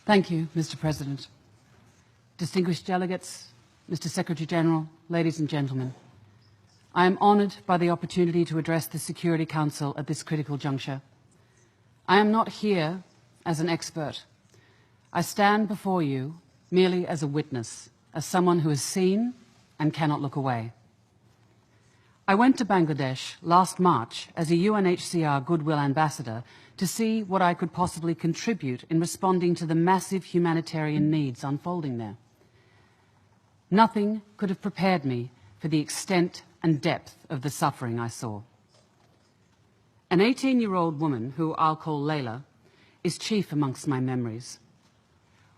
Thank you, Mr. President. Distinguished delegates, Mr. Secretary-General, ladies and gentlemen, I am honoured by the opportunity to address the Security Council at this critical juncture. I am not here as an expert. I stand before you merely as a witness, as someone who has seen and cannot look away. I went to Bangladesh last March as a UNHCR Goodwill Ambassador to see what I could possibly contribute in responding to the massive humanitarian needs unfolding there. Nothing could have prepared me for the extent and depth of the suffering I saw. An 18-year-old woman, who I'll call Layla, is chief amongst my memories.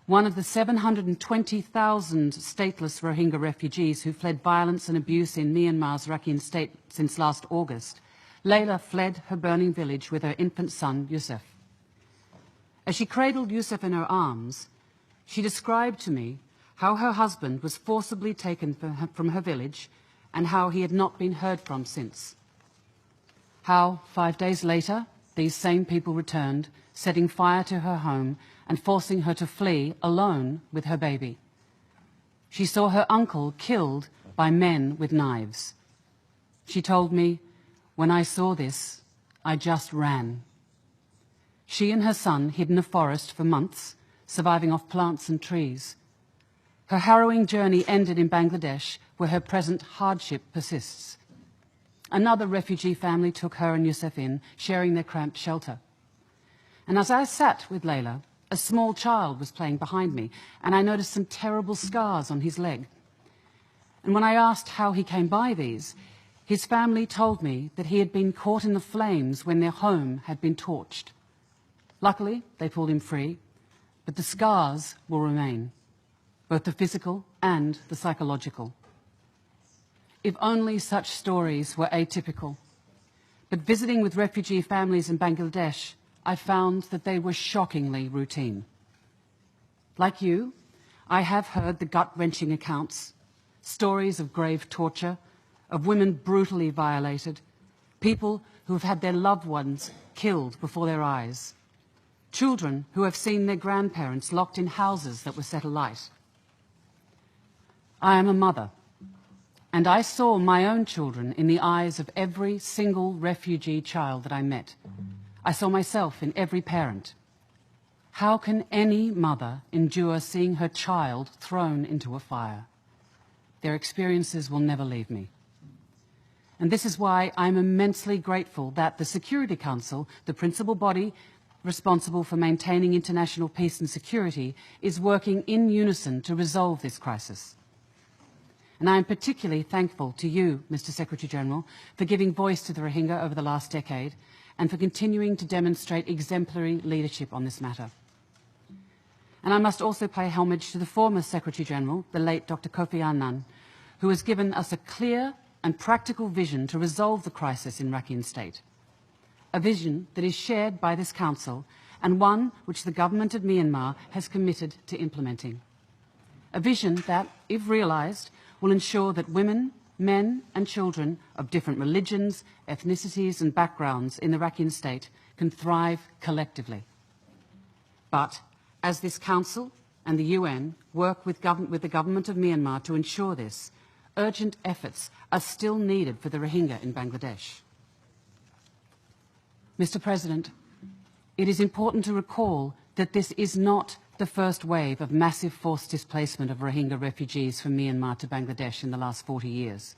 One of the 720,000 stateless Rohingya refugees who fled violence and abuse in Myanmar's Rakhine state since last August, Layla fled her burning village with her infant son, Yusuf. As she cradled Yusuf in her arms, she described to me how her husband was forcibly taken from her village and how he had not been heard from since. How, 5 days later, these same people returned, setting fire to her home and forcing her to flee alone with her baby. She saw her uncle killed by men with knives. She told me, "When I saw this, I just ran." She and her son hid in a forest for months, surviving off plants and trees. Her harrowing journey ended in Bangladesh, where her present hardship persists. Another refugee family took her and Yusuf in, sharing their cramped shelter. And as I sat with Layla, a small child was playing behind me, and I noticed some terrible scars on his leg. And when I asked how he came by these, his family told me that he had been caught in the flames when their home had been torched. Luckily, they pulled him free, but the scars will remain, both the physical and the psychological. If only such stories were atypical. But visiting with refugee families in Bangladesh, I found that they were shockingly routine. Like you, I have heard the gut-wrenching accounts, stories of grave torture, of women brutally violated, people who have had their loved ones killed before their eyes, children who have seen their grandparents locked in houses that were set alight. I am a mother, and I saw my own children in the eyes of every single refugee child that I met. I saw myself in every parent. How can any mother endure seeing her child thrown into a fire? Their experiences will never leave me. And this is why I'm immensely grateful that the Security Council, the principal body responsible for maintaining international peace and security, is working in unison to resolve this crisis. And I am particularly thankful to you, Mr. Secretary-General, for giving voice to the Rohingya over the last decade and for continuing to demonstrate exemplary leadership on this matter. And I must also pay homage to the former Secretary-General, the late Dr. Kofi Annan, who has given us a clear and practical vision to resolve the crisis in Rakhine State, a vision that is shared by this Council and one which the government of Myanmar has committed to implementing. A vision that, if realised, will ensure that women, men and children of different religions, ethnicities and backgrounds in the Rakhine State can thrive collectively. But as this Council and the UN work with the government of Myanmar to ensure this, urgent efforts are still needed for the Rohingya in Bangladesh. Mr. President, it is important to recall that this is not the first wave of massive forced displacement of Rohingya refugees from Myanmar to Bangladesh in the last 40 years.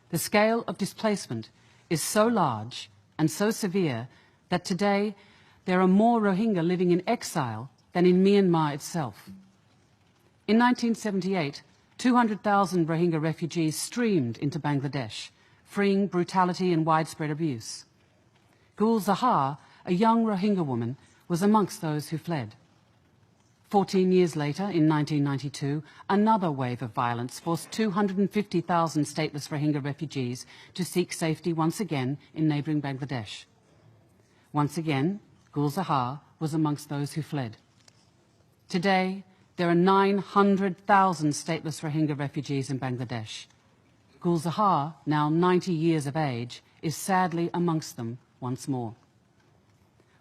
The scale of displacement is so large and so severe that today there are more Rohingya living in exile than in Myanmar itself. In 1978, 200,000 Rohingya refugees streamed into Bangladesh, freeing brutality and widespread abuse. Gul Zahar, a young Rohingya woman, was amongst those who fled. 14 years later, in 1992, another wave of violence forced 250,000 stateless Rohingya refugees to seek safety once again in neighbouring Bangladesh. Once again, Gul Zahar was amongst those who fled. Today, there are 900,000 stateless Rohingya refugees in Bangladesh. Gul Zahar, now 90 years of age, is sadly amongst them once more.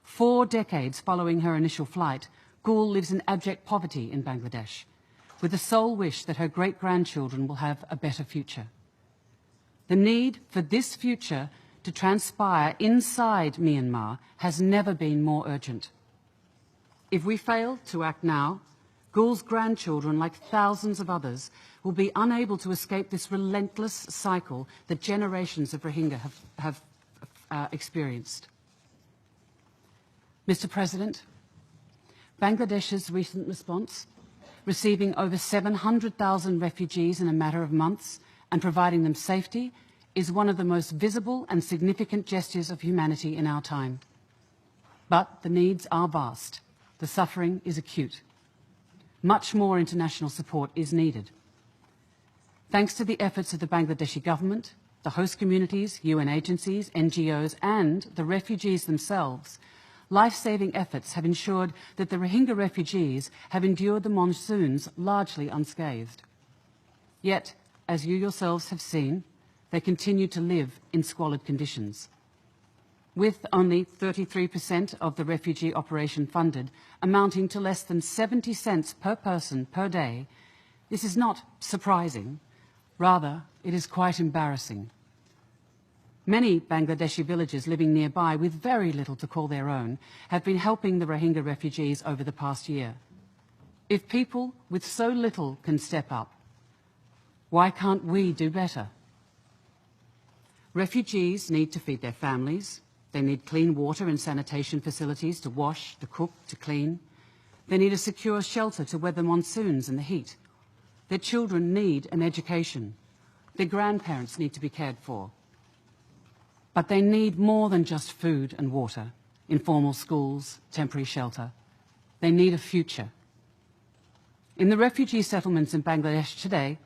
4 decades following her initial flight, Gul lives in abject poverty in Bangladesh, with the sole wish that her great-grandchildren will have a better future. The need for this future to transpire inside Myanmar has never been more urgent. If we fail to act now, Gul's grandchildren, like thousands of others, will be unable to escape this relentless cycle that generations of Rohingya have experienced. Mr. President, Bangladesh's recent response, receiving over 700,000 refugees in a matter of months and providing them safety, is one of the most visible and significant gestures of humanity in our time. But the needs are vast. The suffering is acute. Much more international support is needed. Thanks to the efforts of the Bangladeshi government, the host communities, UN agencies, NGOs, and the refugees themselves, life-saving efforts have ensured that the Rohingya refugees have endured the monsoons largely unscathed. Yet, as you yourselves have seen, they continue to live in squalid conditions. With only 33% of the refugee operation funded, amounting to less than 70 cents per person per day, this is not surprising. Rather, it is quite embarrassing. Many Bangladeshi villages living nearby with very little to call their own have been helping the Rohingya refugees over the past year. If people with so little can step up, why can't we do better? Refugees need to feed their families. They need clean water and sanitation facilities to wash, to cook, to clean. They need a secure shelter to weather monsoons and the heat. Their children need an education. Their grandparents need to be cared for. But they need more than just food and water, informal schools, temporary shelter. They need a future. In the refugee settlements in Bangladesh today,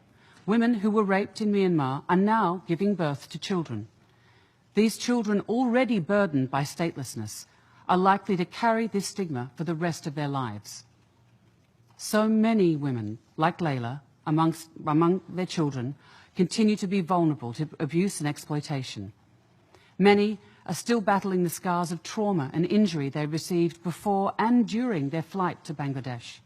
women who were raped in Myanmar are now giving birth to children. These children, already burdened by statelessness, are likely to carry this stigma for the rest of their lives. So many women, like Layla, among their children, continue to be vulnerable to abuse and exploitation. Many are still battling the scars of trauma and injury they received before and during their flight to Bangladesh.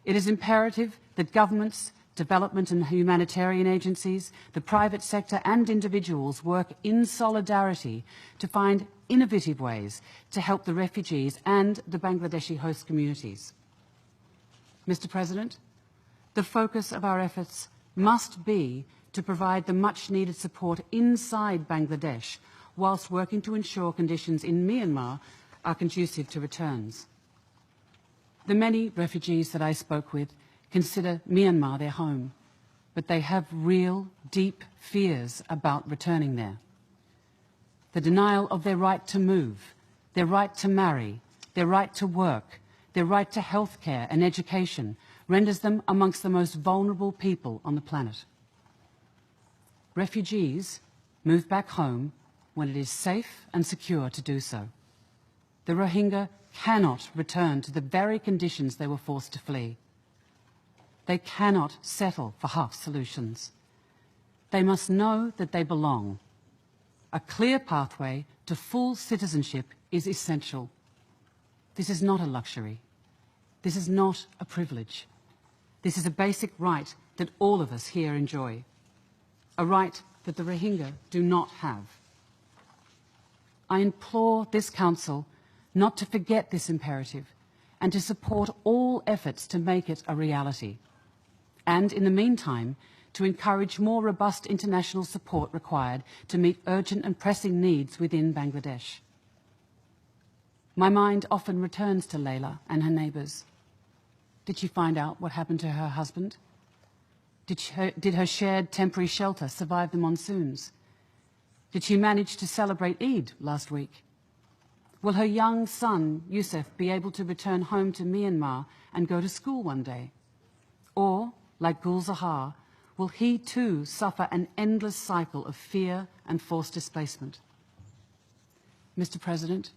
It is imperative that governments, development and humanitarian agencies, the private sector and individuals work in solidarity to find innovative ways to help the refugees and the Bangladeshi host communities. Mr. President, the focus of our efforts must be to provide the much-needed support inside Bangladesh whilst working to ensure conditions in Myanmar are conducive to returns. The many refugees that I spoke with consider Myanmar their home, but they have real, deep fears about returning there. The denial of their right to move, their right to marry, their right to work, their right to healthcare and education renders them amongst the most vulnerable people on the planet. Refugees move back home when it is safe and secure to do so. The Rohingya cannot return to the very conditions they were forced to flee. They cannot settle for half solutions. They must know that they belong. A clear pathway to full citizenship is essential. This is not a luxury. This is not a privilege. This is a basic right that all of us here enjoy. A right that the Rohingya do not have. I implore this Council not to forget this imperative and to support all efforts to make it a reality. And in the meantime, to encourage more robust international support required to meet urgent and pressing needs within Bangladesh. My mind often returns to Layla and her neighbours. Did she find out what happened to her husband? Did her shared temporary shelter survive the monsoons? Did she manage to celebrate Eid last week? Will her young son, Yusuf, be able to return home to Myanmar and go to school one day? Or, like Gul Zahar, will he too suffer an endless cycle of fear and forced displacement? Mr. President,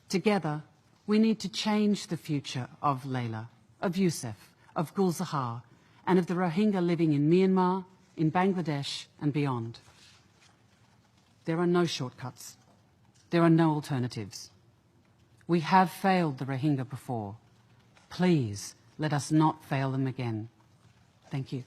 together we need to change the future of Layla, of Yusuf, of Gul Zahar, and of the Rohingya living in Myanmar, in Bangladesh and beyond. There are no shortcuts. There are no alternatives. We have failed the Rohingya before. Please let us not fail them again. Thank you.